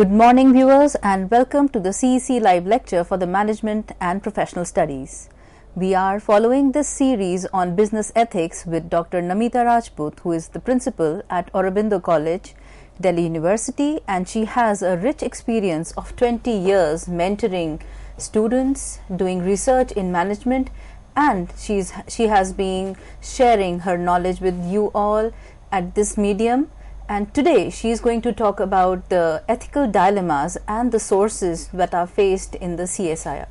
Good morning viewers and welcome to the CEC live lecture for the Management and Professional Studies. We are following this series on business ethics with Dr. Namita Rajput, who is the principal at Aurobindo College, Delhi University, and she has a rich experience of 20 years mentoring students, doing research in management, and she has been sharing her knowledge with you all at this medium. And today she is going to talk about the ethical dilemmas and the sources that are faced in the CSIR.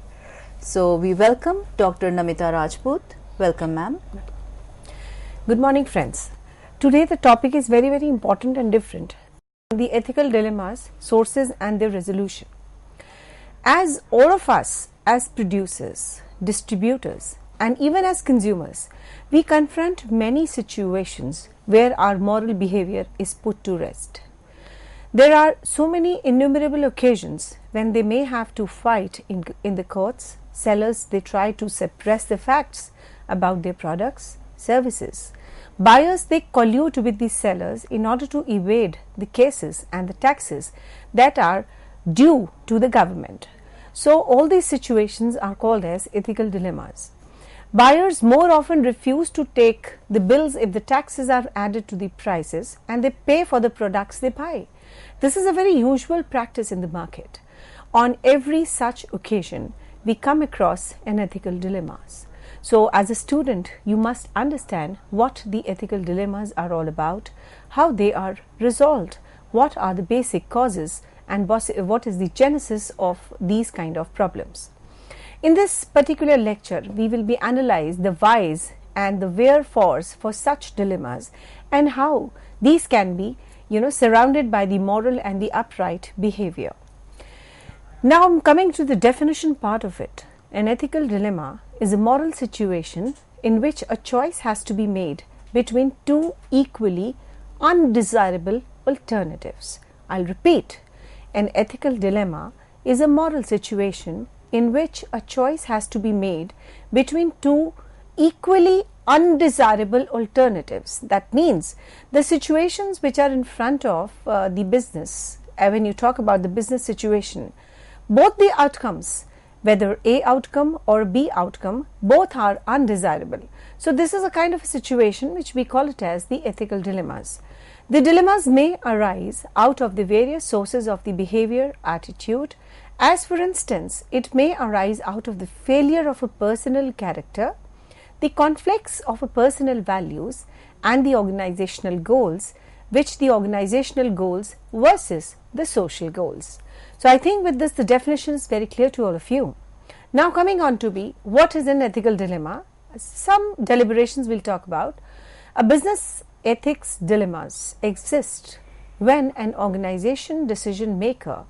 So we welcome Dr. Namita Rajput. Welcome, ma'am. Good morning, friends. Today the topic is very important and different. The ethical dilemmas, sources and their resolution. As all of us, as producers, distributors and even as consumers, we confront many situations where our moral behavior is put to rest. There are so many innumerable occasions when they may have to fight in the courts. Sellers, they try to suppress the facts about their products, services. Buyers, they collude with the sellers in order to evade the cases and the taxes that are due to the government. So all these situations are called as ethical dilemmas. Buyers more often refuse to take the bills if the taxes are added to the prices, and they pay for the products they buy. This is a very usual practice in the market. On every such occasion, we come across ethical dilemmas. So as a student, you must understand what the ethical dilemmas are all about, how they are resolved, what are the basic causes, and what is the genesis of these kind of problems. In this particular lecture, we will be analyze the whys and the wherefores for such dilemmas and how these can be, surrounded by the moral and the upright behavior. Now I'm coming to the definition part of it. An ethical dilemma is a moral situation in which a choice has to be made between two equally undesirable alternatives. I'll repeat. An ethical dilemma is a moral situation in which a choice has to be made between two equally undesirable alternatives. That means the situations which are in front of the business, when you talk about the business situation, both the outcomes, whether A outcome or B outcome, both are undesirable. So this is a kind of a situation which we call it as the ethical dilemmas. The dilemmas may arise out of the various sources of the behavior, attitude, as for instance, it may arise out of the failure of a personal character, the conflicts of a personal values and the organizational goals, which the organizational goals versus the social goals. So I think with this the definition is very clear to all of you. Now coming on to be what is an ethical dilemma, some deliberations we'll talk about. A business ethics dilemmas exist when an organization decision maker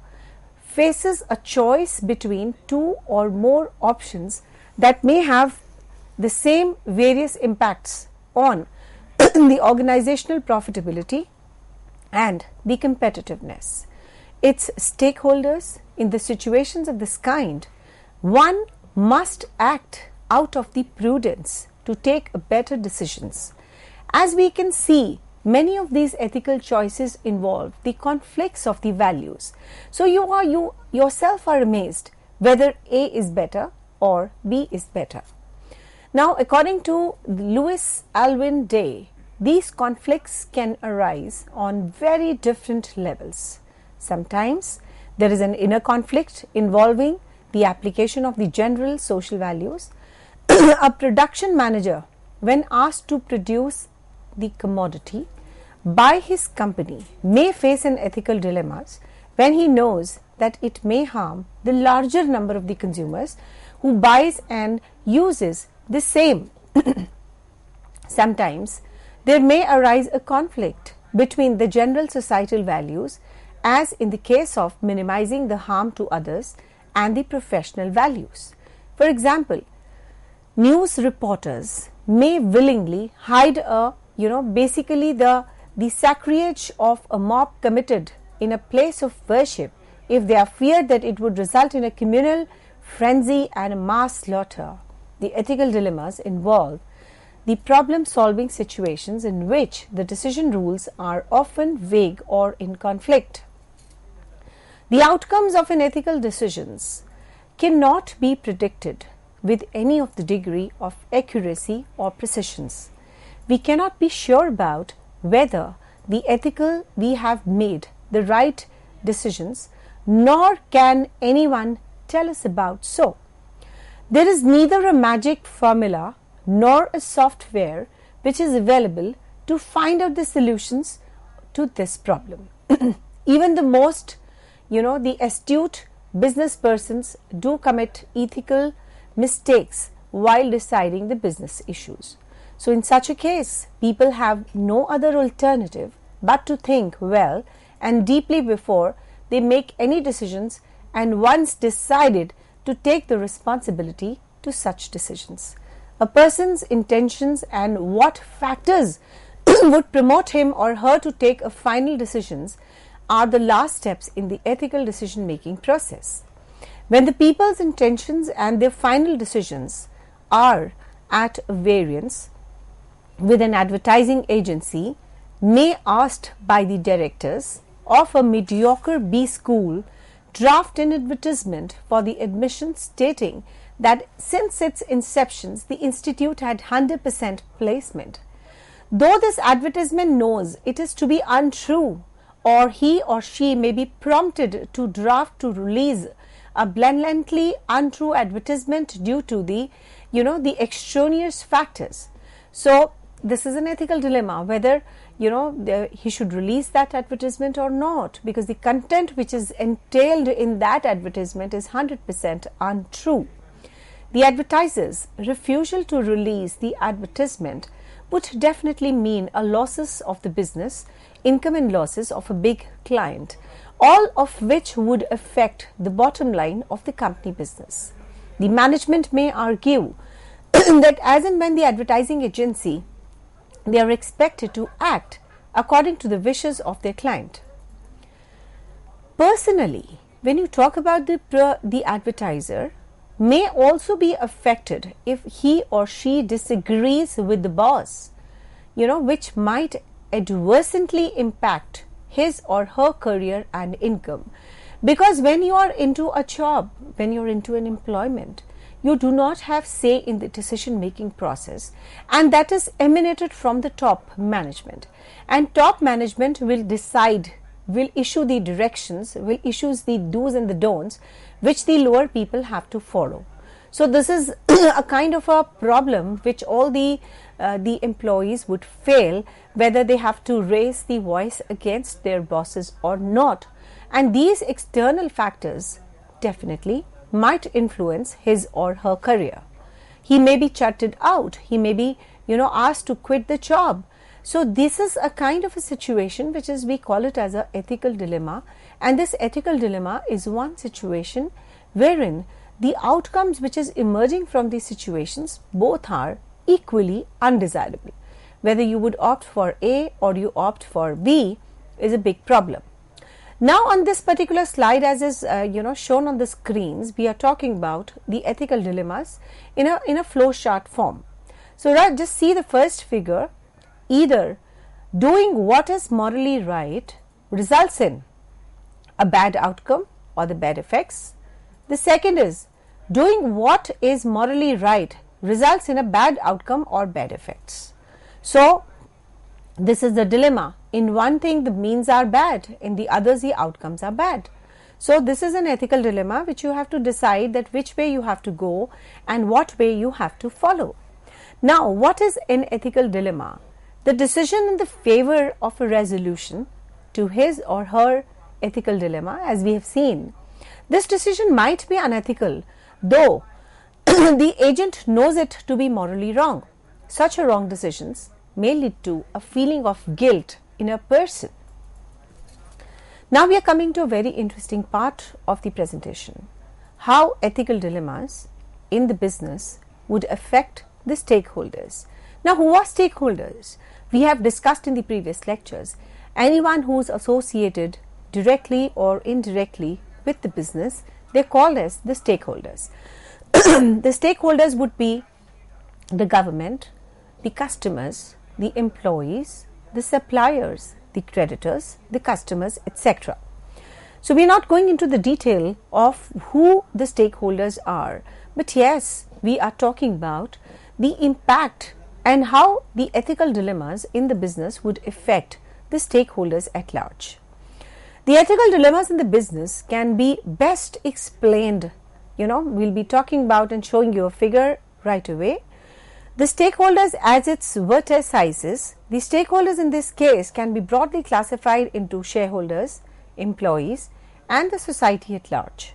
faces a choice between two or more options that may have the same various impacts on the organizational profitability and the competitiveness. Its stakeholders in the situations of this kind, one must act out of the prudence to take better decisions. As we can see, many of these ethical choices involve the conflicts of the values. So you yourself are amazed whether A is better or B is better. Now, according to Louis Alwyn Day, these conflicts can arise on very different levels. Sometimes there is an inner conflict involving the application of the general social values. A production manager, when asked to produce the commodity by his company, may face an ethical dilemmas when he knows that it may harm the larger number of the consumers who buys and uses the same. Sometimes there may arise a conflict between the general societal values, as in the case of minimizing the harm to others, and the professional values. For example, news reporters may willingly hide basically the sacrilege of a mob committed in a place of worship if they are feared that it would result in a communal frenzy and a mass slaughter. The ethical dilemmas involve the problem-solving situations in which the decision rules are often vague or in conflict. The outcomes of unethical decisions cannot be predicted with any of the degree of accuracy or precision. We cannot be sure about whether we have made the right decisions, nor can anyone tell us about so. There is neither a magic formula nor a software which is available to find out the solutions to this problem. Even the most, the astute business persons do commit ethical mistakes while deciding the business issues. So in such a case, people have no other alternative but to think well and deeply before they make any decisions, and once decided, to take the responsibility to such decisions. A person's intentions and what factors would promote him or her to take a final decisions are the last steps in the ethical decision making process. When the people's intentions and their final decisions are at variance with an advertising agency may asked by the directors of a mediocre B school draft an advertisement for the admission stating that since its inception the institute had 100% placement. Though this advertisement knows it is to be untrue, or he or she may be prompted to draft to release a blatantly untrue advertisement due to the extraneous factors. So this is an ethical dilemma whether he should release that advertisement or not, because the content which is entailed in that advertisement is 100% untrue. The advertiser's refusal to release the advertisement would definitely mean a losses of the business, income and losses of a big client, all of which would affect the bottom line of the company business. The management may argue that as and when the advertising agency, they are expected to act according to the wishes of their client. Personally, when you talk about the advertiser may also be affected if he or she disagrees with the boss, which might adversely impact his or her career and income. Because when you are into a job, when you're into an employment, you do not have say in the decision making process, and that is emanated from the top management, and top management will decide, will issue the directions, will issue the do's and the don'ts which the lower people have to follow. So this is a kind of a problem which all the employees would fail, whether they have to raise the voice against their bosses or not, and these external factors definitely might influence his or her career. He may be charted out, he may be asked to quit the job. So this is a kind of a situation which is, we call it as a ethical dilemma, and this ethical dilemma is one situation wherein the outcomes which is emerging from these situations both are equally undesirable. Whether you would opt for A or you opt for B is a big problem. Now on this particular slide, as is shown on the screens, we are talking about the ethical dilemmas in a flow chart form. So just see the first figure. Either doing what is morally right results in a bad outcome or the bad effects. The second is doing what is morally right results in a bad outcome or bad effects. So this is the dilemma. In one thing the means are bad, in the others the outcomes are bad. So this is an ethical dilemma which you have to decide that which way you have to go and what way you have to follow. Now what is an ethical dilemma? The decision in the favor of a resolution to his or her ethical dilemma, as we have seen. This decision might be unethical, though the agent knows it to be morally wrong. Such a wrong decisions may lead to a feeling of guilt in a person. Now we are coming to a very interesting part of the presentation. How ethical dilemmas in the business would affect the stakeholders. Now who are stakeholders? We have discussed in the previous lectures. Anyone who is associated directly or indirectly with the business, they are called as the stakeholders. The stakeholders would be the government, the customers, the employees, the suppliers, the creditors, the customers, etc. So we are not going into the detail of who the stakeholders are, but yes, we are talking about the impact and how the ethical dilemmas in the business would affect the stakeholders at large. The ethical dilemmas in the business can be best explained, we'll be talking about and showing you a figure right away. The stakeholders as its vertices, the stakeholders in this case can be broadly classified into shareholders, employees and the society at large.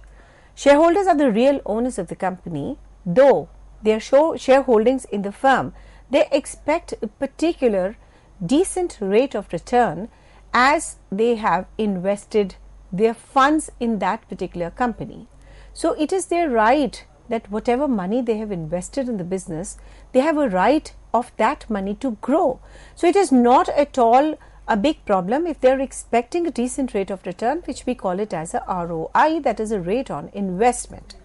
Shareholders are the real owners of the company, though their shareholdings in the firm, they expect a particular decent rate of return as they have invested their funds in that particular company. So it is their right that whatever money they have invested in the business, they have a right of that money to grow. So it is not at all a big problem if they are expecting a decent rate of return, which we call it as a ROI, that is a rate on investment.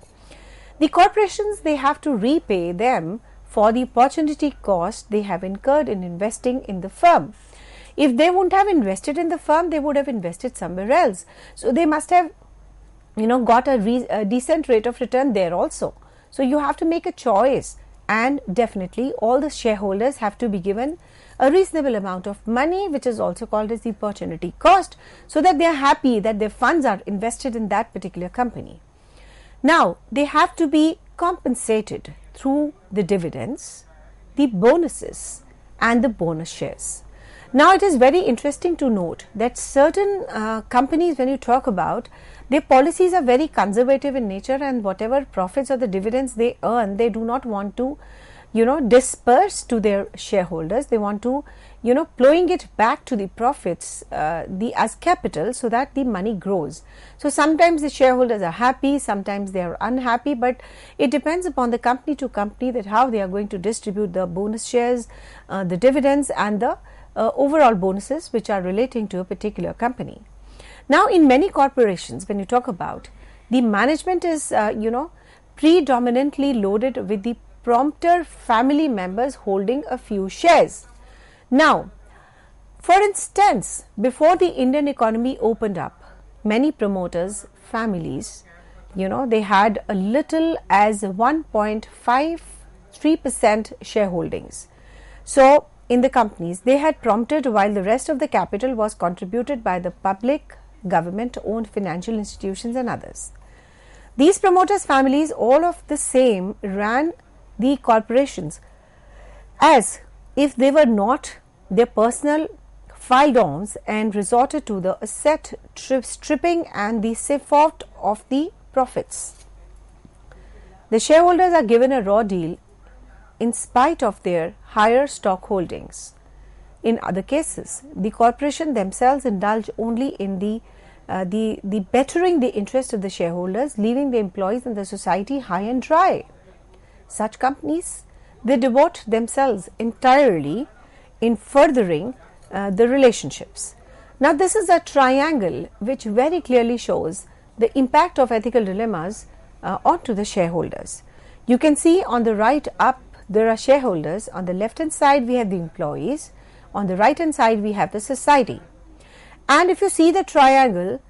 The corporations, they have to repay them for the opportunity cost they have incurred in investing in the firm. If they wouldn't have invested in the firm, they would have invested somewhere else. So they must have got a decent rate of return there also. So you have to make a choice, and definitely all the shareholders have to be given a reasonable amount of money, which is also called as the opportunity cost, so that they are happy that their funds are invested in that particular company. Now they have to be compensated through the dividends, the bonuses and the bonus shares. Now it is very interesting to note that certain companies, when you talk about, their policies are very conservative in nature, and whatever profits or the dividends they earn, they do not want to disperse to their shareholders. They want to plowing it back to the profits as capital, so that the money grows. So sometimes the shareholders are happy, sometimes they are unhappy, but it depends upon the company to company that how they are going to distribute the bonus shares, the dividends and the overall bonuses which are relating to a particular company. Now in many corporations, when you talk about, the management is predominantly loaded with the promoter family members holding a few shares. Now for instance, before the Indian economy opened up, many promoters families, they had a little as 1.53% shareholdings. So in the companies, they had promoted, while the rest of the capital was contributed by the public, government owned financial institutions and others. These promoters families, all of the same, ran the corporations as if they were not their personal fiefdoms and resorted to the asset stripping and the sift of the profits. The shareholders are given a raw deal in spite of their higher stock holdings. In other cases, the corporation themselves indulge only in the bettering the interest of the shareholders, leaving the employees and the society high and dry. Such companies, they devote themselves entirely in furthering the relationships. Now this is a triangle which very clearly shows the impact of ethical dilemmas onto the shareholders. You can see on the right up there are shareholders, on the left hand side we have the employees, on the right hand side we have the society. And if you see the triangle,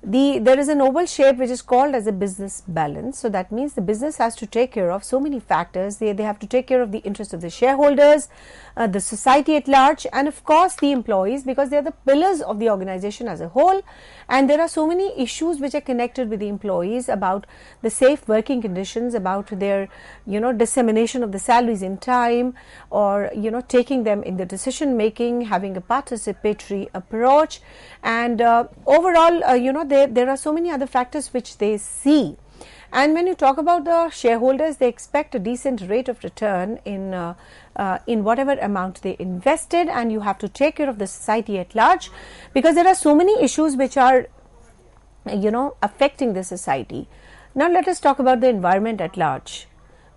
there is an oval shape which is called as a business balance. So that means the business has to take care of so many factors. They have to take care of the interest of the shareholders, the society at large, and of course the employees, because they are the pillars of the organization as a whole. And there are so many issues which are connected with the employees about the safe working conditions, about their dissemination of the salaries in time, or taking them in the decision making, having a participatory approach, and overall there are so many other factors which they see. And when you talk about the shareholders, they expect a decent rate of return in whatever amount they invested, and you have to take care of the society at large, because there are so many issues which are affecting the society. Now let us talk about the environment at large.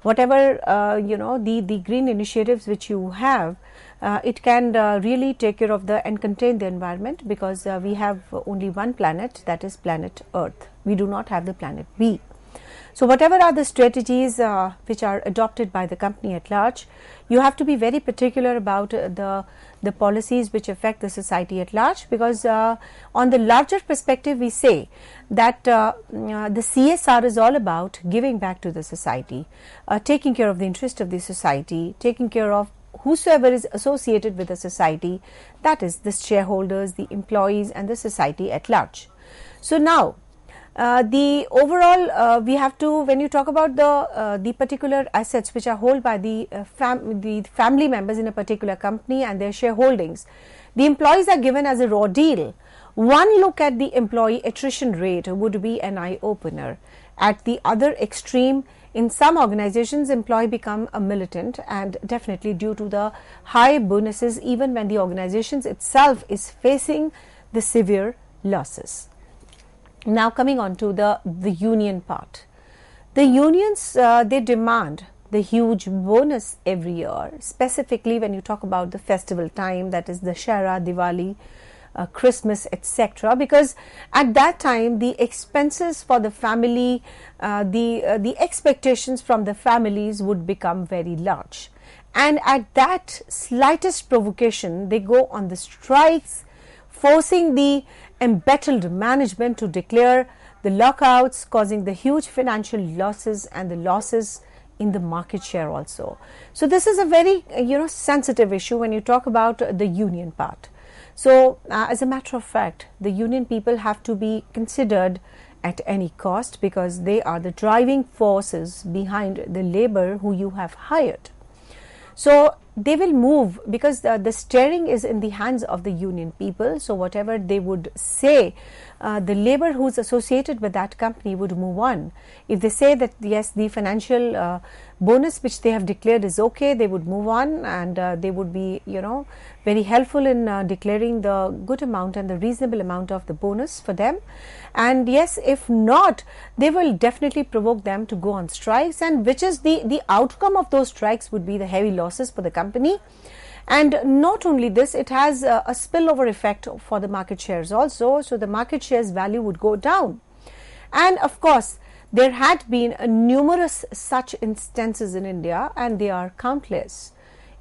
Whatever the green initiatives which you have, it can really take care of and contain the environment, because we have only one planet, that is planet Earth. We do not have the planet B. So whatever are the strategies which are adopted by the company at large, you have to be very particular about the policies which affect the society at large, because on the larger perspective we say that the CSR is all about giving back to the society, taking care of the interest of the society, taking care of whosoever is associated with the society, that is the shareholders, the employees and the society at large. So now the overall we have to, when you talk about the particular assets which are held by the family members in a particular company and their shareholdings, the employees are given as a raw deal. One look at the employee attrition rate would be an eye opener. At the other extreme, in some organizations, employee become a militant, and definitely due to the high bonuses even when the organizations itself is facing the severe losses. Now coming on to the union part. The unions, they demand the huge bonus every year, specifically when you talk about the festival time, that is the Shara, Diwali, Christmas, etc., because at that time the expenses for the family, the expectations from the families would become very large, and at that slightest provocation they go on the strikes, forcing the embattled management to declare the lockouts, causing the huge financial losses and the losses in the market share also. So this is a very sensitive issue when you talk about the union part. So as a matter of fact, the union people have to be considered at any cost, because they are the driving forces behind the labor who you have hired. So they will move, because the steering is in the hands of the union people. So whatever they would say, the labor who is associated with that company would move on. If they say that yes, the financial bonus which they have declared is okay, they would move on, and they would be very helpful in declaring the good amount and the reasonable amount of the bonus for them. And yes, if not, they will definitely provoke them to go on strikes, and which is the outcome of those strikes would be the heavy losses for the company. And not only this, it has a spillover effect for the market shares also. So the market shares value would go down. And of course, there had been numerous such instances in India, and they are countless.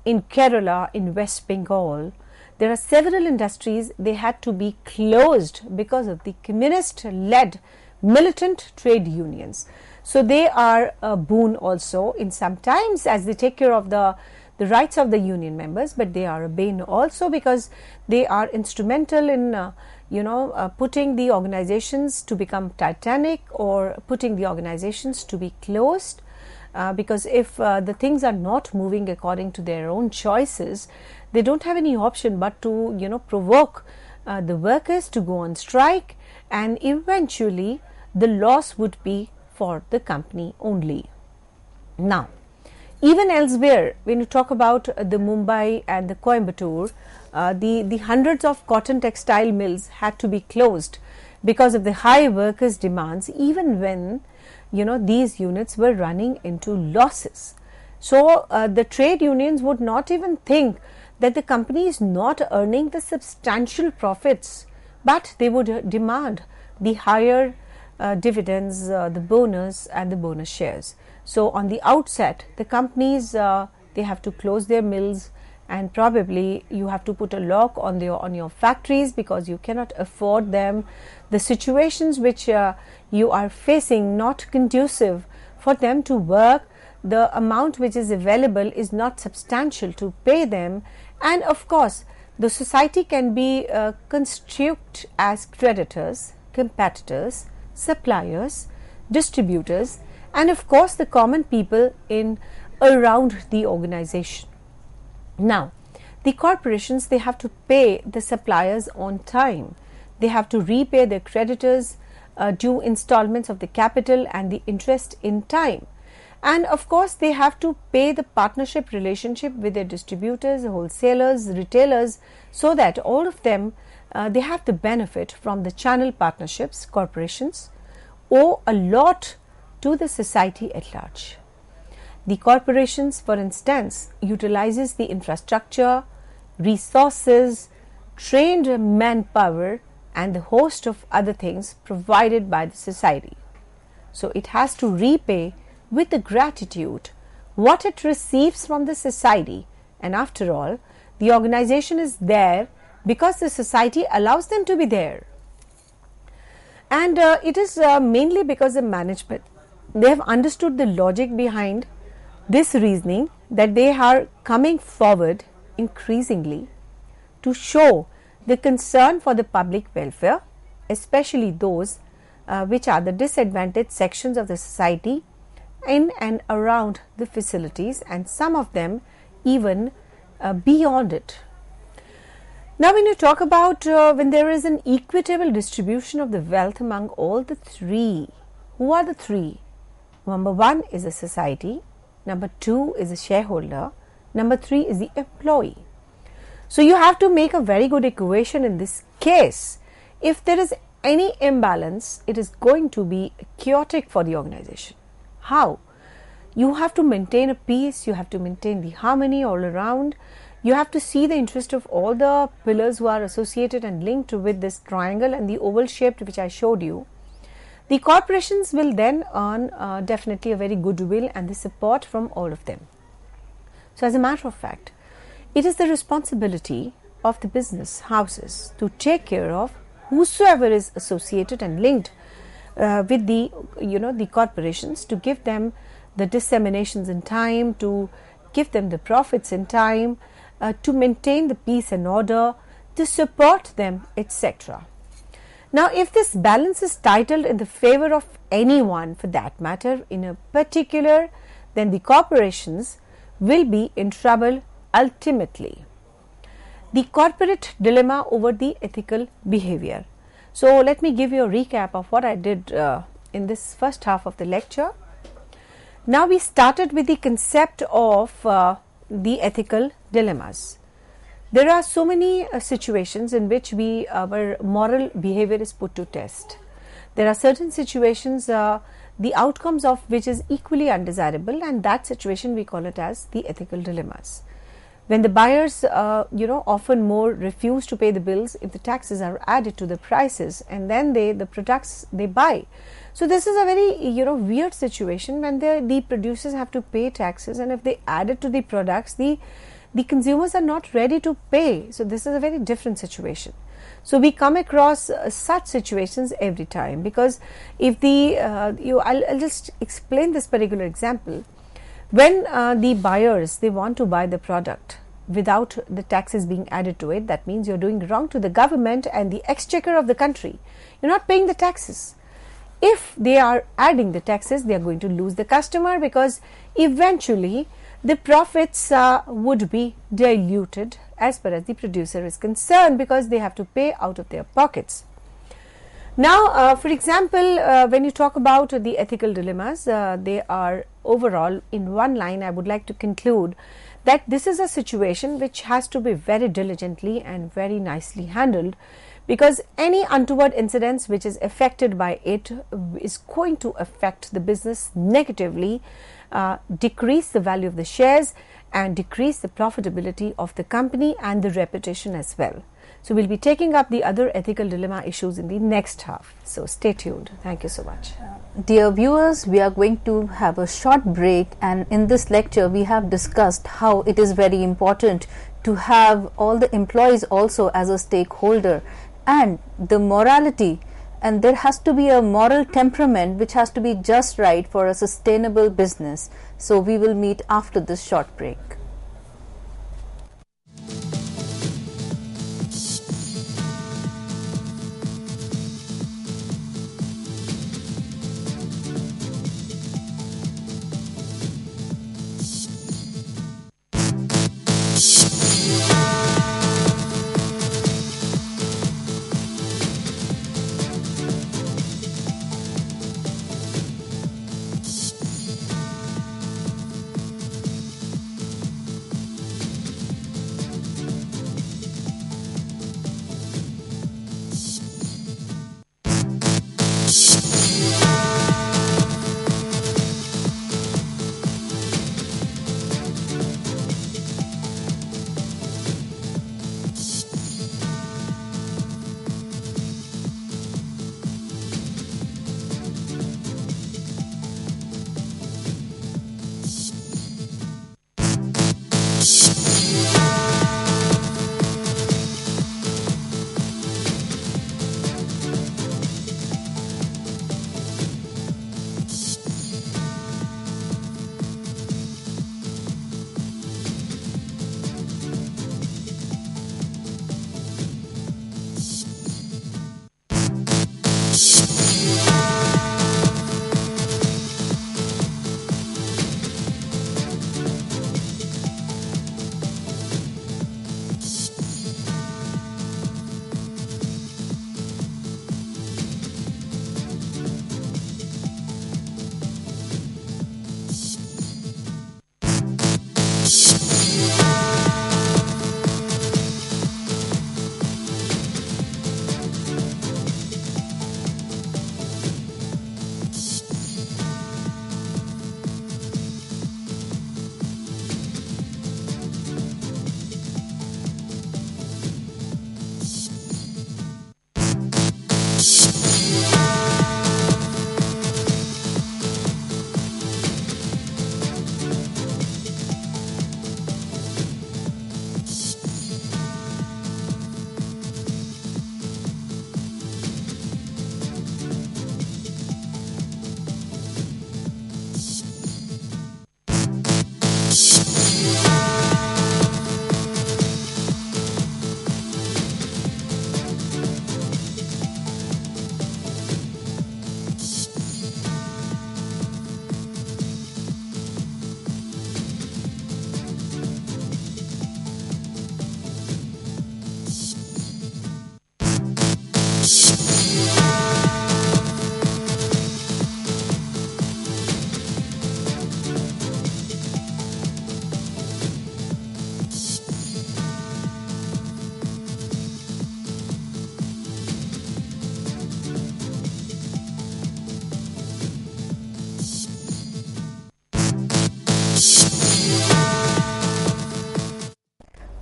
In Kerala, in West Bengal, there are several industries, they had to be closed because of the communist-led militant trade unions. So they are a boon also in some times, as they take care of the rights of the union members, but they are a bane also, because they are instrumental in putting the organizations to become titanic, or putting the organizations to be closed, because if the things are not moving according to their own choices, they don't have any option but to provoke the workers to go on strike, and eventually the loss would be for the company only. Now even elsewhere, when you talk about the Mumbai and the Coimbatore, the hundreds of cotton textile mills had to be closed because of the high workers' demands, even when these units were running into losses. So the trade unions would not even think that the company is not earning the substantial profits, but they would demand the higher dividends, the bonus and the bonus shares. So on the outset, the companies, they have to close their mills, and probably you have to put a lock on your factories, because you cannot afford them. The situations which you are facing not conducive for them to work. The amount which is available is not substantial to pay them, and of course the society can be construed as creditors, competitors, suppliers, distributors, and of course the common people in around the organization. Now the corporations, they have to pay the suppliers on time. They have to repay their creditors due installments of the capital and the interest in time. And of course they have to pay the partnership relationship with their distributors, wholesalers, retailers, so that all of them they have the benefit from the channel partnerships. Corporations owe a lot to the society at large. The corporations, for instance, utilizes the infrastructure, resources, trained manpower and the host of other things provided by the society. So it has to repay with the gratitude what it receives from the society. And after all, the organization is there because the society allows them to be there. And it is mainly because the management, they have understood the logic behind this reasoning, that they are coming forward increasingly to show the concern for the public welfare, especially those which are the disadvantaged sections of the society in and around the facilities, and some of them even beyond it. Now, when you talk about when there is an equitable distribution of the wealth among all the three, who are the three? Number one is the society, number two is the shareholder, number three is the employee. So you have to make a very good equation in this case. If there is any imbalance, it is going to be chaotic for the organization. How? You have to maintain a peace, you have to maintain the harmony all around. You have to see the interest of all the pillars who are associated and linked with this triangle and the oval shaped which I showed you. The corporations will then earn definitely a very goodwill and the support from all of them. So as a matter of fact, it is the responsibility of the business houses to take care of whosoever is associated and linked with the corporations, to give them the disseminations in time, to give them the profits in time, to maintain the peace and order, to support them, etc. Now, if this balance is titled in the favor of anyone for that matter in a particular, then the corporations will be in trouble ultimately. The corporate dilemma over the ethical behavior. So, let me give you a recap of what I did in this first half of the lecture. Now, we started with the concept of the ethical dilemmas. There are so many situations in which our moral behavior is put to test. There are certain situations the outcomes of which is equally undesirable, and that situation we call it as the ethical dilemmas. When the buyers often more refuse to pay the bills if the taxes are added to the prices, and then the products they buy. So this is a very weird situation when the producers have to pay taxes, and if they add it to the products, the consumers are not ready to pay. So this is a very different situation. So we come across such situations every time, because if I'll just explain this particular example. When the buyers, they want to buy the product without the taxes being added to it, that means you're doing wrong to the government and the exchequer of the country. You're not paying the taxes. If they are adding the taxes, they are going to lose the customer, because eventually the profits would be diluted as far as the producer is concerned, because they have to pay out of their pockets. Now, for example, when you talk about the ethical dilemmas, they are overall in one line. I would like to conclude that this is a situation which has to be very diligently and very nicely handled, because any untoward incidents which is affected by it is going to affect the business negatively, decrease the value of the shares, and decrease the profitability of the company and the reputation as well. So we'll be taking up the other ethical dilemma issues in the next half. So stay tuned. Thank you so much. Dear viewers, we are going to have a short break, and in this lecture we have discussed how it is very important to have all the employees also as a stakeholder, and the morality, and there has to be a moral temperament which has to be just right for a sustainable business. So we will meet after this short break.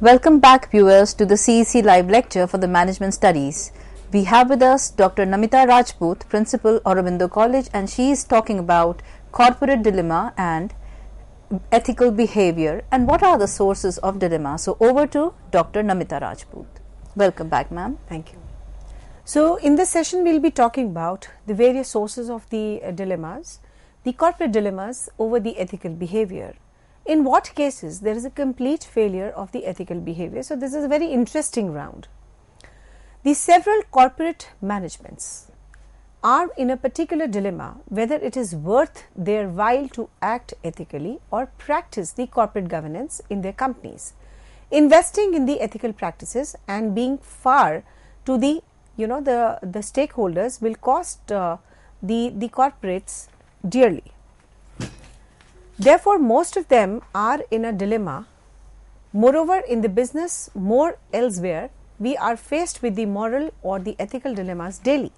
Welcome back, viewers, to the CEC live lecture for the Management Studies. We have with us Dr. Namita Rajput, Principal, Aurobindo College, and she is talking about corporate dilemma and ethical behavior and what are the sources of dilemma. So over to Dr. Namita Rajput. Welcome back, ma'am. Thank you. So in this session we will be talking about the various sources of the dilemmas, the corporate dilemmas over the ethical behavior. In what cases there is a complete failure of the ethical behavior. So this is a very interesting round. The several corporate managements are in a particular dilemma whether it is worth their while to act ethically or practice the corporate governance in their companies. Investing in the ethical practices and being fair to the stakeholders will cost the corporates dearly. Therefore, most of them are in a dilemma. Moreover, in the business more elsewhere, we are faced with the moral or the ethical dilemmas daily.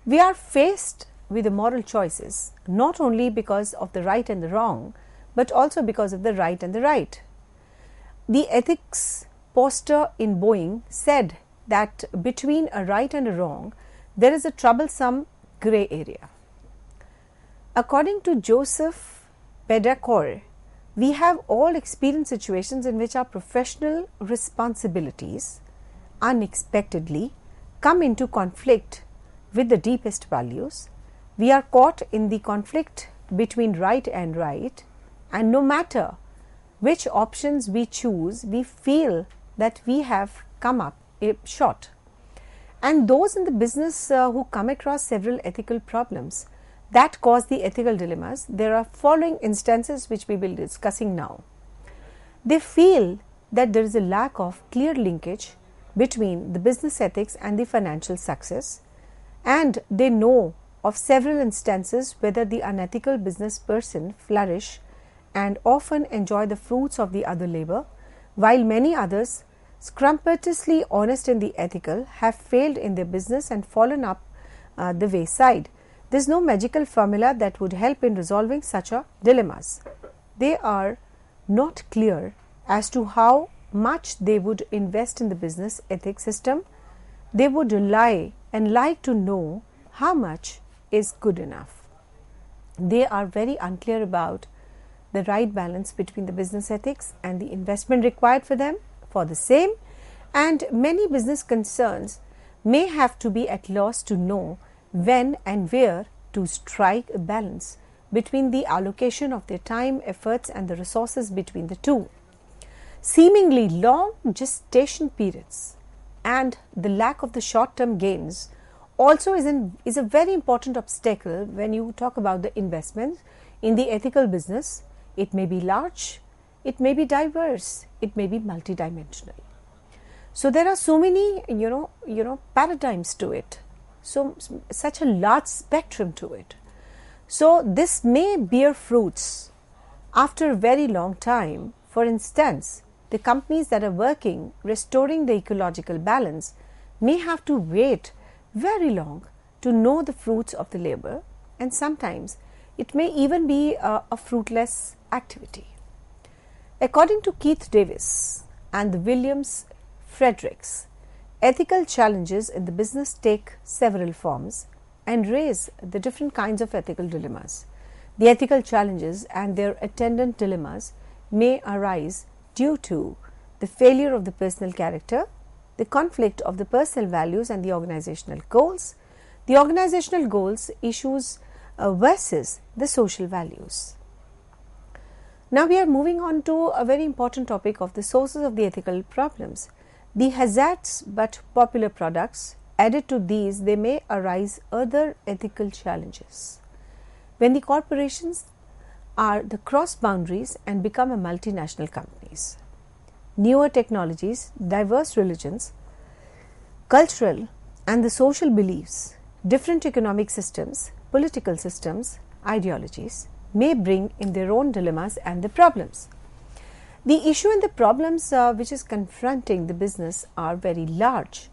We are faced with the moral choices not only because of the right and the wrong, but also because of the right and the right. The ethics poster in Boeing said that between a right and a wrong, there is a troublesome grey area. According to Joseph Pedacor, we have all experienced situations in which our professional responsibilities unexpectedly come into conflict with the deepest values. We are caught in the conflict between right, and no matter which options we choose, we feel that we have come up short. And those in the business who come across several ethical problems that cause the ethical dilemmas, there are following instances which we will be discussing now. They feel that there is a lack of clear linkage between the business ethics and the financial success, and they know of several instances whether the unethical business person flourish and often enjoy the fruits of the other labor, while many others, scrupulously honest in the ethical, have failed in their business and fallen up the wayside. There is no magical formula that would help in resolving such dilemmas. They are not clear as to how much they would invest in the business ethics system. They would lie and like to know how much is good enough. They are very unclear about the right balance between the business ethics and the investment required for them for the same, and many business concerns may have to be at loss to know when and where to strike a balance between the allocation of their time, efforts and the resources between the two. Seemingly long gestation periods and the lack of the short-term gains also is a very important obstacle when you talk about the investments in the ethical business. It may be large, it may be diverse, it may be multidimensional. So there are so many paradigms to it, so such a large spectrum to it. So this may bear fruits after a very long time. For instance, the companies that are working restoring the ecological balance may have to wait very long to know the fruits of the labor, and sometimes it may even be a fruitless activity. According to Keith Davis and the Williams Fredericks, ethical challenges in the business take several forms and raise the different kinds of ethical dilemmas. The ethical challenges and their attendant dilemmas may arise due to the failure of the personal character, the conflict of the personal values and the organizational goals issues versus the social values. Now we are moving on to a very important topic of the sources of the ethical problems. The hazards but popular products, added to these they may arise other ethical challenges. When the corporations are the cross boundaries and become a multinational companies, newer technologies, diverse religions, cultural and the social beliefs, different economic systems, political systems, ideologies may bring in their own dilemmas and the problems. The issue and the problems which is confronting the business are very large,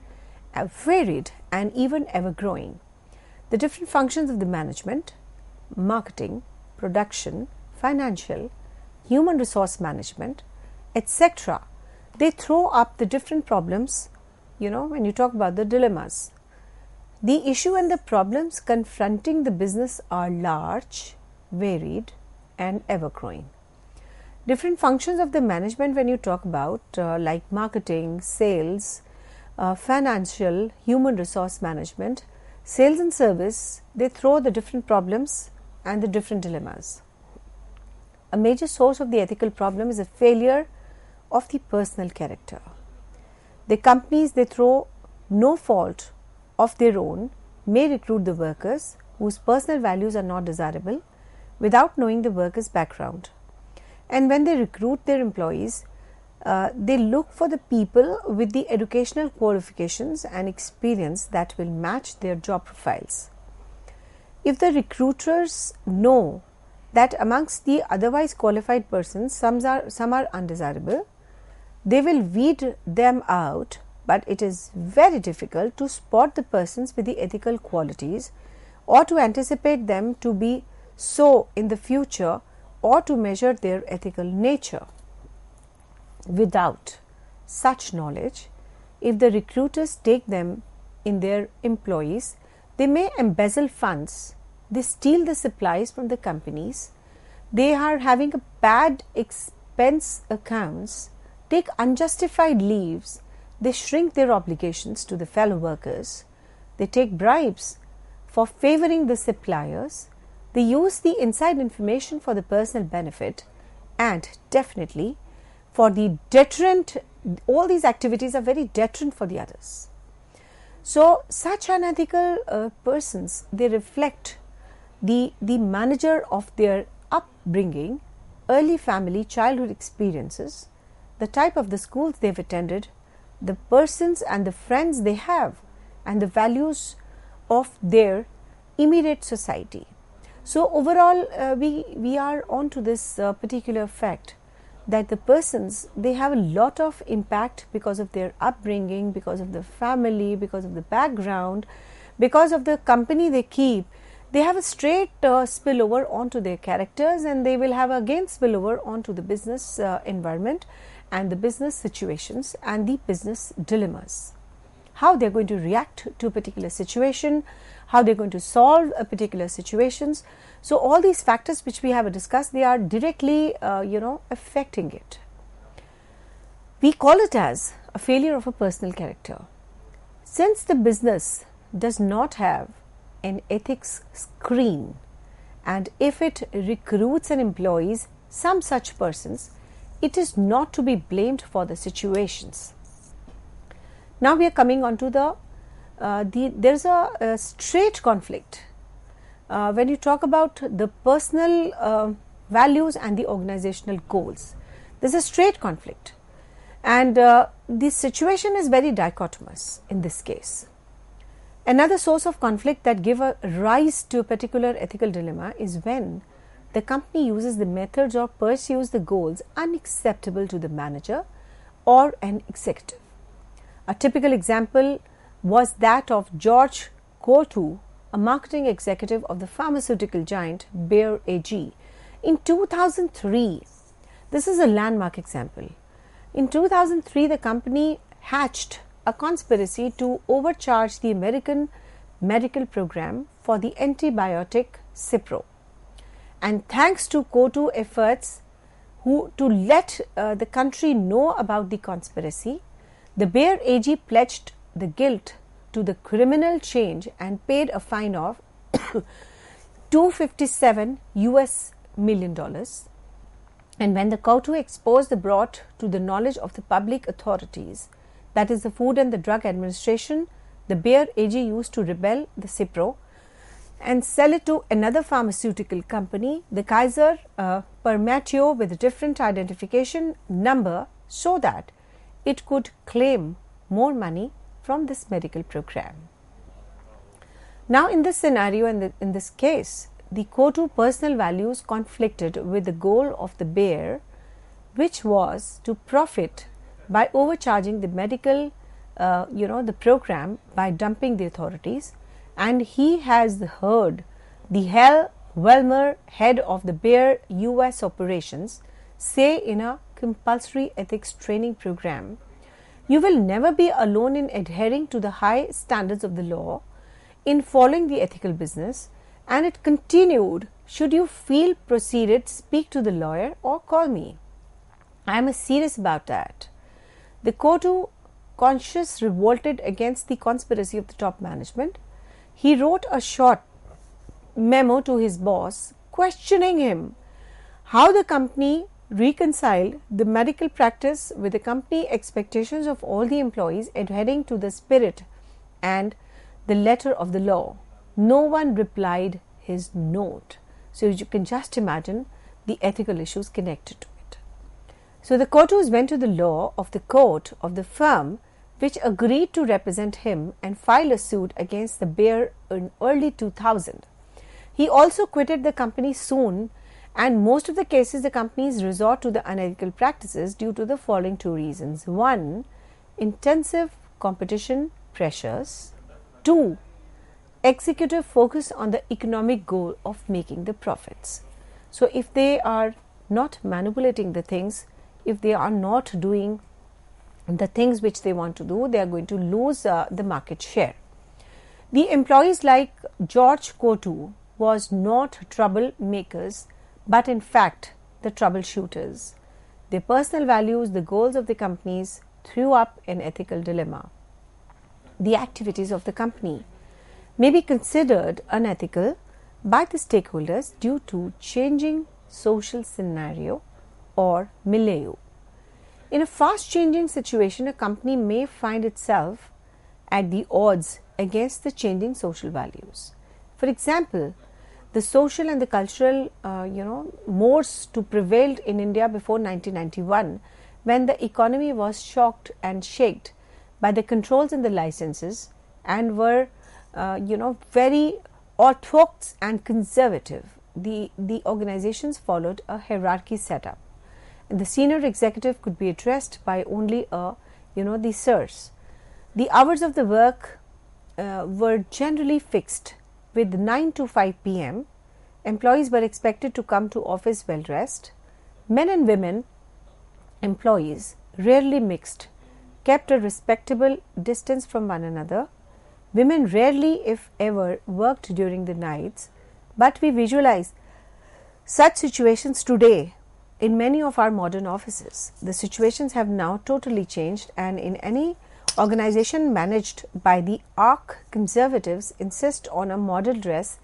varied and even ever growing. The different functions of the management, marketing, production, financial, human resource management, etc. they throw up the different problems, when you talk about the dilemmas. The issue and the problems confronting the business are large, varied, and ever growing. Different functions of the management, when you talk about like marketing, sales, financial, human resource management, sales and service, they throw the different problems and the different dilemmas. A major source of the ethical problem is a failure of the personal character. The companies, they throw no fault of their own, may recruit the workers whose personal values are not desirable without knowing the workers' background. And when they recruit their employees, they look for the people with the educational qualifications and experience that will match their job profiles. If the recruiters know that amongst the otherwise qualified persons, some are undesirable, they will weed them out, but it is very difficult to spot the persons with the ethical qualities or to anticipate them to be so in the future or to measure their ethical nature. Without such knowledge, if the recruiters take them in their employees, they may embezzle funds, they steal the supplies from the companies, they are having a bad expense accounts, take unjustified leaves, they shrink their obligations to the fellow workers, they take bribes for favoring the suppliers, they use the inside information for the personal benefit, and definitely for the deterrent. All these activities are very deterrent for the others. So such unethical persons, they reflect the manager of their upbringing, early family childhood experiences, the type of the schools they've attended, the persons and the friends they have, and the values of their immediate society. So overall, we are on to this particular fact that the persons, they have a lot of impact because of their upbringing, because of the family, because of the background, because of the company they keep. They have a straight spillover onto their characters, and they will have again spillover onto the business environment and the business situations and the business dilemmas. How they are going to react to a particular situation, how they are going to solve a particular situations. So all these factors which we have discussed, they are directly affecting it. We call it as a failure of a personal character. Since the business does not have an ethics screen, and if it recruits and employs some such persons, it is not to be blamed for the situations. Now we are coming on to there is a straight conflict when you talk about the personal values and the organizational goals. There is a straight conflict, and the situation is very dichotomous in this case. Another source of conflict that give a rise to a particular ethical dilemma is when the company uses the methods or pursues the goals unacceptable to the manager or an executive. A typical example was that of George Courtou, a marketing executive of the pharmaceutical giant Bayer AG. In 2003, this is a landmark example. In 2003, the company hatched a conspiracy to overcharge the American medical program for the antibiotic Cipro. And thanks to Courtou efforts to let the country know about the conspiracy, the Bayer AG pledged the guilt to the criminal change and paid a fine of $257 million. And when the Courtou exposed the brought to the knowledge of the public authorities, that is the Food and the Drug Administration, the Bayer AG used to rebel the Cipro and sell it to another pharmaceutical company, the Kaiser Permatio, with a different identification number, so that it could claim more money from this medical program. Now in this scenario and in this case, the Courtou personal values conflicted with the goal of the Bayer, which was to profit by overcharging the medical the program by dumping the authorities. And he has heard the Hal Welmer, head of the Bayer US operations, say in a compulsory ethics training program, you will never be alone in adhering to the high standards of the law, in following the ethical business. And it continued, should you feel proceeded, speak to the lawyer or call me. I am serious about that. The Kotu conscience revolted against the conspiracy of the top management. He wrote a short memo to his boss questioning him how the company reconciled the medical practice with the company expectations of all the employees adhering to the spirit and the letter of the law. No one replied his note. So you can just imagine the ethical issues connected to it. So the Kotus went to the law of the court of the firm which agreed to represent him and file a suit against the bear in early 2000. He also quitted the company soon, and most of the cases the companies resort to the unethical practices due to the following two reasons. One, intensive competition pressures. Two, executive focus on the economic goal of making the profits. So if they are not manipulating the things, if they are not doing the things which they want to do, they are going to lose the market share. The employees like George Kotu was not troublemakers, but in fact the troubleshooters. Their personal values, the goals of the companies threw up an ethical dilemma. The activities of the company may be considered unethical by the stakeholders due to changing social scenario or milieu. In a fast changing situation, a company may find itself at the odds against the changing social values. For example, the social and the cultural modes to prevailed in India before 1991, when the economy was shocked and shaken by the controls and the licenses and were very orthodox and conservative. The organizations followed a hierarchy setup, and the senior executive could be addressed by only the sirs. The hours of the work were generally fixed. With 9 to 5 p.m., employees were expected to come to office well dressed. Men and women employees rarely mixed, kept a respectable distance from one another. Women rarely, if ever, worked during the nights, but we visualize such situations today in many of our modern offices. The situations have now totally changed, and in any organization managed by the arch conservatives insist on a model dress,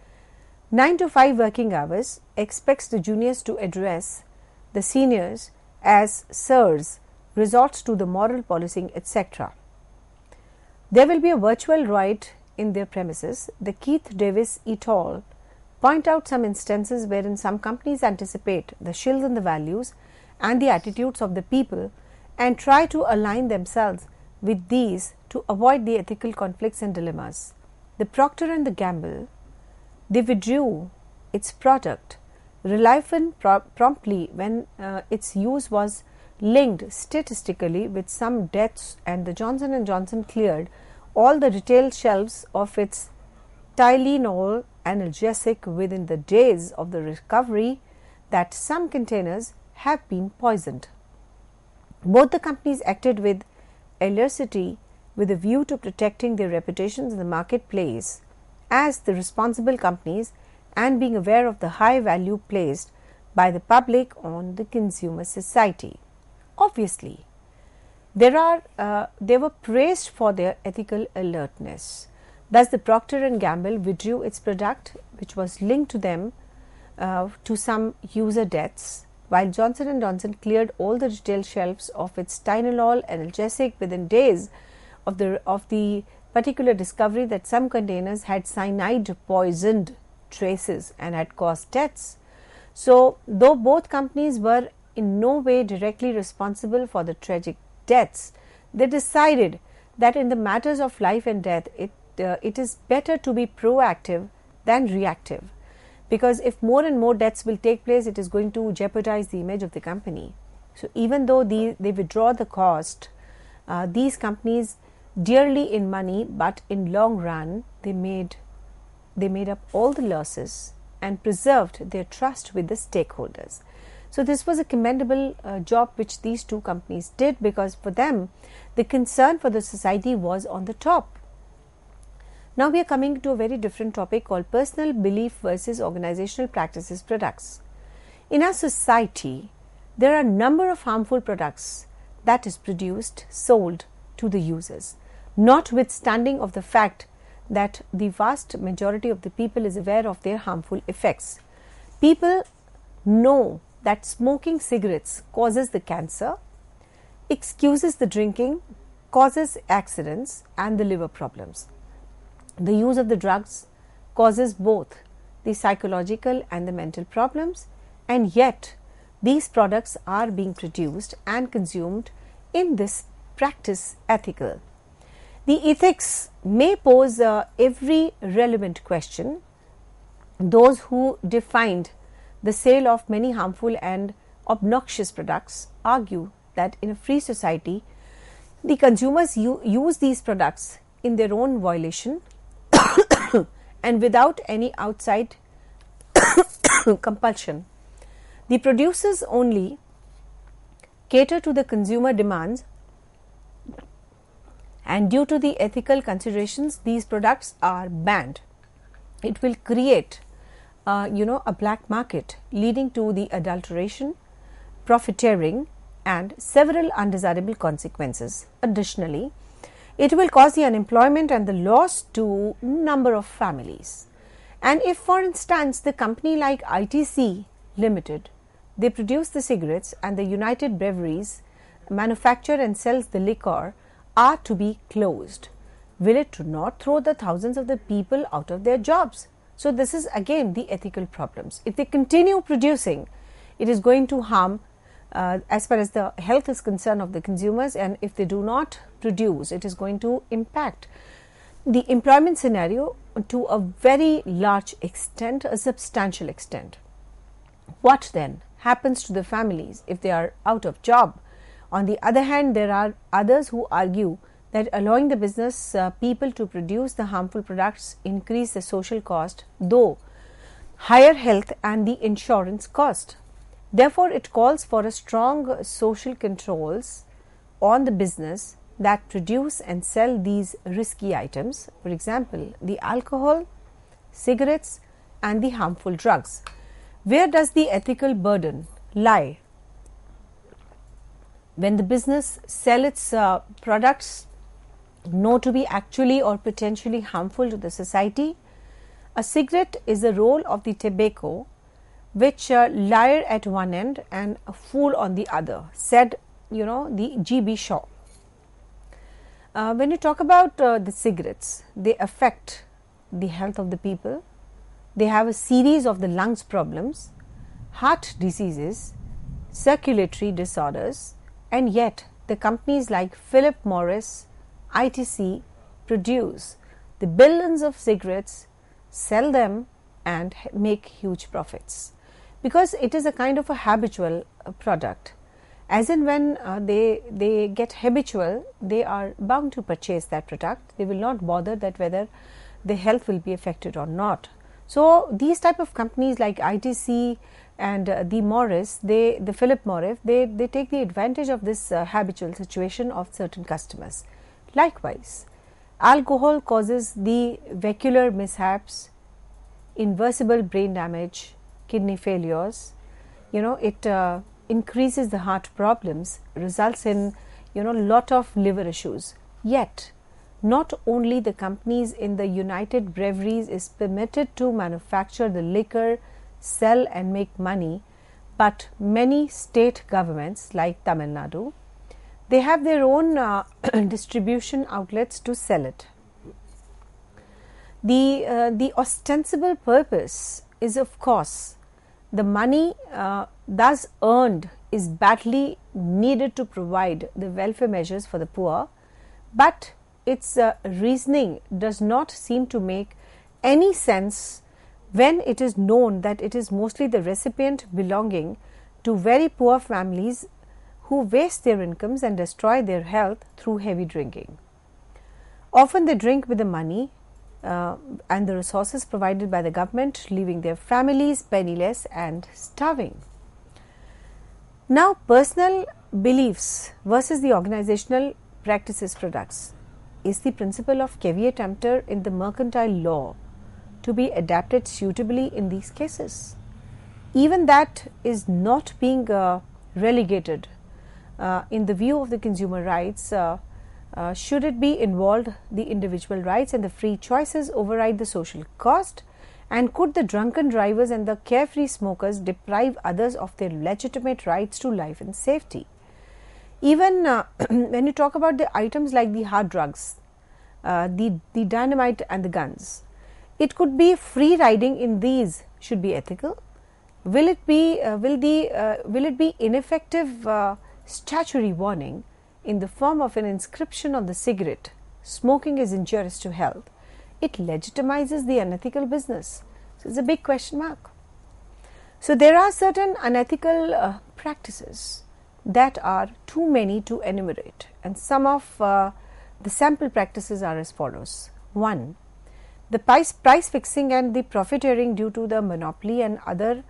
9 to 5 working hours, expects the juniors to address the seniors as sirs, resorts to the moral policing, etc. There will be a virtual riot in their premises. The Keith Davis et al. Point out some instances wherein some companies anticipate the shills and the values and the attitudes of the people and try to align themselves with these to avoid the ethical conflicts and dilemmas. The Procter and the Gamble, they withdrew its product Relifen promptly when its use was linked statistically with some deaths, and the Johnson & Johnson cleared all the retail shelves of its Tylenol analgesic within the days of the recovery that some containers have been poisoned. Both the companies acted with alacrity with a view to protecting their reputations in the marketplace as the responsible companies and being aware of the high value placed by the public on the consumer society. Obviously, they were praised for their ethical alertness. Thus, the Procter & Gamble withdrew its product, which was linked to them to some user deaths, while Johnson & Johnson cleared all the retail shelves of its Tylenol analgesic within days of the particular discovery that some containers had cyanide poisoned traces and had caused deaths. So, though both companies were in no way directly responsible for the tragic deaths, they decided that in the matters of life and death, it is better to be proactive than reactive, because if more and more deaths will take place, it is going to jeopardize the image of the company. So, even though they withdraw the cost, these companies dearly in money, but in long run they made up all the losses and preserved their trust with the stakeholders. So this was a commendable job which these two companies did, because for them the concern for the society was on the top. Now we are coming to a very different topic called personal belief versus organizational practices products. In our society, there are a number of harmful products that is produced, sold to the users, notwithstanding of the fact that the vast majority of the people is aware of their harmful effects. People know that smoking cigarettes causes the cancer, excuses the drinking, causes accidents and the liver problems. The use of the drugs causes both the psychological and the mental problems, and yet these products are being produced and consumed in this practice ethical. The ethics may pose every relevant question. Those who defined the sale of many harmful and obnoxious products argue that in a free society, the consumers use these products in their own violation and without any outside compulsion. The producers only cater to the consumer demands, and due to the ethical considerations, these products are banned. It will create a black market, leading to the adulteration, profiteering and several undesirable consequences. Additionally, it will cause the unemployment and the loss to number of families. And if, for instance, the company like ITC Limited, they produce the cigarettes, and the United Breweries manufacture and sells the liquor, are to be closed, will it not throw the thousands of the people out of their jobs? So this is again the ethical problems. If they continue producing, it is going to harm as far as the health is concerned of the consumers, and if they do not produce, it is going to impact the employment scenario to a very large extent, a substantial extent. What then happens to the families if they are out of job? On the other hand, there are others who argue that allowing the business people to produce the harmful products increase the social cost, though higher health and the insurance cost. Therefore, it calls for a strong social controls on the business that produce and sell these risky items, for example, the alcohol, cigarettes and the harmful drugs. Where does the ethical burden lie? When the business sell its products known to be actually or potentially harmful to the society, a cigarette is a roll of the tobacco which lyre at one end and a fool on the other, said the G.B. Shaw. When you talk about the cigarettes, they affect the health of the people. They have a series of the lungs problems, heart diseases, circulatory disorders, and yet the companies like Philip Morris, ITC produce the billions of cigarettes, sell them and make huge profits, because it is a kind of a habitual product. As in when they get habitual, they are bound to purchase that product. They will not bother that whether the health will be affected or not. So these type of companies like ITC and the Philip Morris, they take the advantage of this habitual situation of certain customers. Likewise, alcohol causes the vascular mishaps, irreversible brain damage, kidney failures. It increases the heart problems, results in lot of liver issues. Yet not only the companies in the United Breweries is permitted to manufacture the liquor, sell and make money, but many state governments like Tamil Nadu, they have their own distribution outlets to sell it. The ostensible purpose is, of course, the money thus earned is badly needed to provide the welfare measures for the poor, but its reasoning does not seem to make any sense when it is known that it is mostly the recipient belonging to very poor families who waste their incomes and destroy their health through heavy drinking. Often they drink with the money and the resources provided by the government, leaving their families penniless and starving. Now, personal beliefs versus the organizational practices products. Is the principle of caveat emptor in the mercantile law to be adapted suitably in these cases? Even that is not being relegated in the view of the consumer rights. Should it be involved the individual rights and the free choices override the social cost? And could the drunken drivers and the carefree smokers deprive others of their legitimate rights to life and safety? Even when you talk about the items like the hard drugs, the dynamite and the guns, it could be free riding in these should be ethical. Will it be ineffective statutory warning in the form of an inscription on the cigarette, smoking is injurious to health? It legitimizes the unethical business. So, it's a big question mark. So, there are certain unethical practices that are too many to enumerate, and some of the sample practices are as follows. 1. The price fixing and the profiteering due to the monopoly and other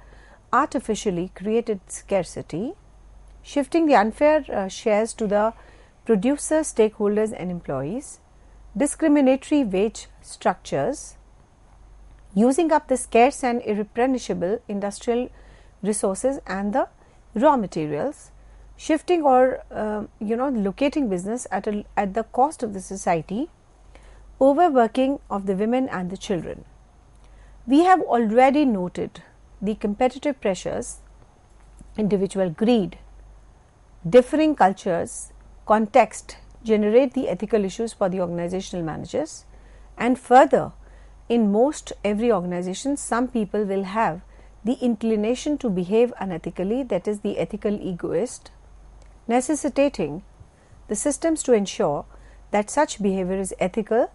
artificially created scarcity, shifting the unfair shares to the producers, stakeholders and employees, discriminatory wage structures, using up the scarce and irreplenishable industrial resources and the raw materials, shifting or locating business at the cost of the society, overworking of the women and the children. We have already noted the competitive pressures, individual greed, differing cultures, context generate the ethical issues for the organizational managers, and further, in most every organization, some people will have the inclination to behave unethically, that is the ethical egoist, necessitating the systems to ensure that such behavior is ethical,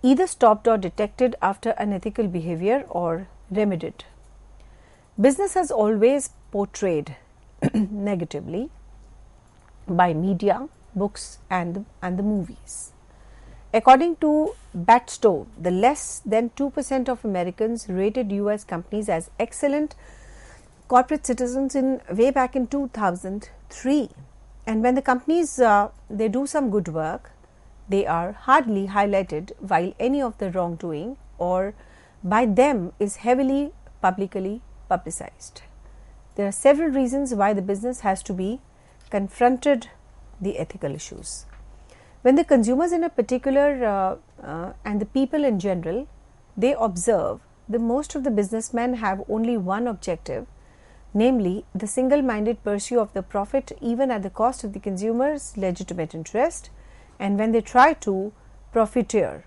either stopped or detected after unethical behavior or remedied. Business has always portrayed negatively by media, books and the movies. According to Batstow, the less than 2% of Americans rated US companies as excellent corporate citizens in way back in 2003. And when the companies they do some good work, they are hardly highlighted, while any of the wrongdoing or by them is heavily publicly publicized. There are several reasons why the business has to be confronted the ethical issues. When the consumers in a particular and the people in general, they observe the most of the businessmen have only one objective, namely the single-minded pursuit of the profit even at the cost of the consumer's legitimate interest, and when they try to profiteer,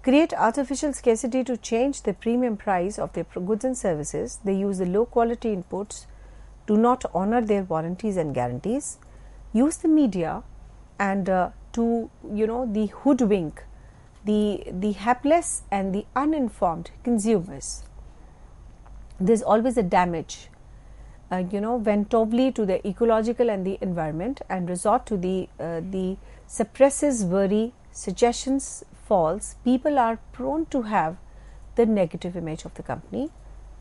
create artificial scarcity to change the premium price of their goods and services, they use the low quality inputs, do not honor their warranties and guarantees, use the media and to the hoodwink the helpless and the uninformed consumers. There is always a damage when totally to the ecological and the environment, and resort to the suppresses worry, suggestions false. People are prone to have the negative image of the company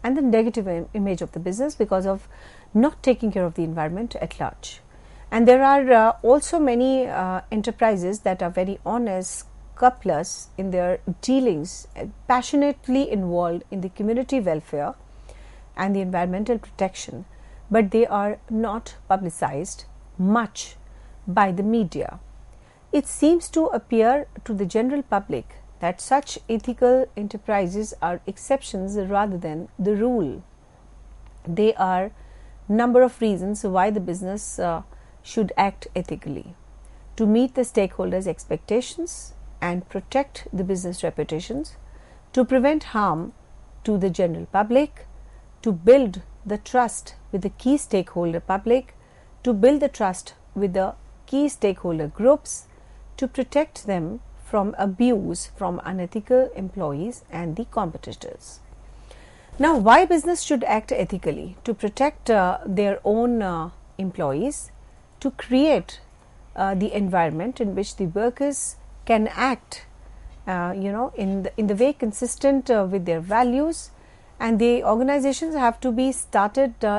and the negative image of the business because of not taking care of the environment at large. And there are also many enterprises that are very honest, scrupulous in their dealings, passionately involved in the community welfare and the environmental protection, but they are not publicized much by the media. It seems to appear to the general public that such ethical enterprises are exceptions rather than the rule. There are number of reasons why the business should act ethically: to meet the stakeholders' expectations and protect the business reputations, to prevent harm to the general public, to build the trust with the key stakeholder public, to build the trust with the key stakeholder groups, to protect them from abuse from unethical employees and the competitors. Now, why business should act ethically? To protect their own employees, to create the environment in which the workers can act in the way consistent with their values, and the organizations have to be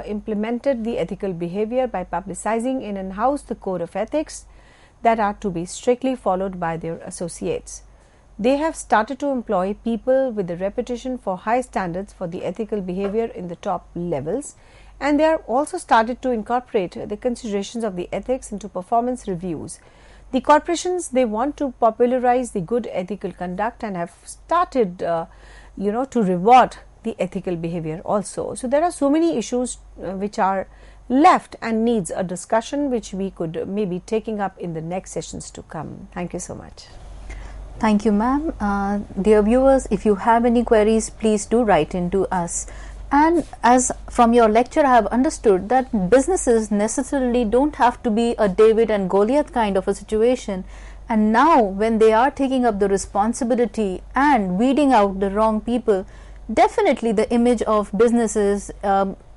implemented the ethical behavior by publicizing in-house the code of ethics that are to be strictly followed by their associates. They have started to employ people with a reputation for high standards for the ethical behavior in the top levels, and they are also started to incorporate the considerations of the ethics into performance reviews. The corporations, they want to popularize the good ethical conduct and have started to reward the ethical behavior also. So there are so many issues which are left and needs a discussion, which we could maybe taking up in the next sessions to come. Thank you so much. Thank you, ma'am. Dear viewers, if you have any queries, please do write into us. And as from your lecture, I have understood that businesses necessarily don't have to be a David and Goliath kind of a situation. And now when they are taking up the responsibility and weeding out the wrong people, definitely the image of businesses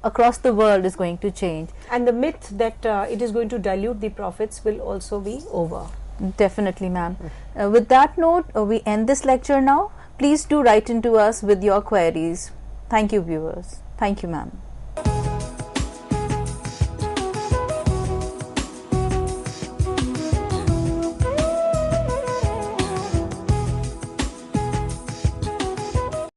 across the world is going to change. And the myth that it is going to dilute the profits will also be over. Definitely, ma'am. With that note, we end this lecture now. Please do write into us with your queries. Thank you, viewers. Thank you, ma'am.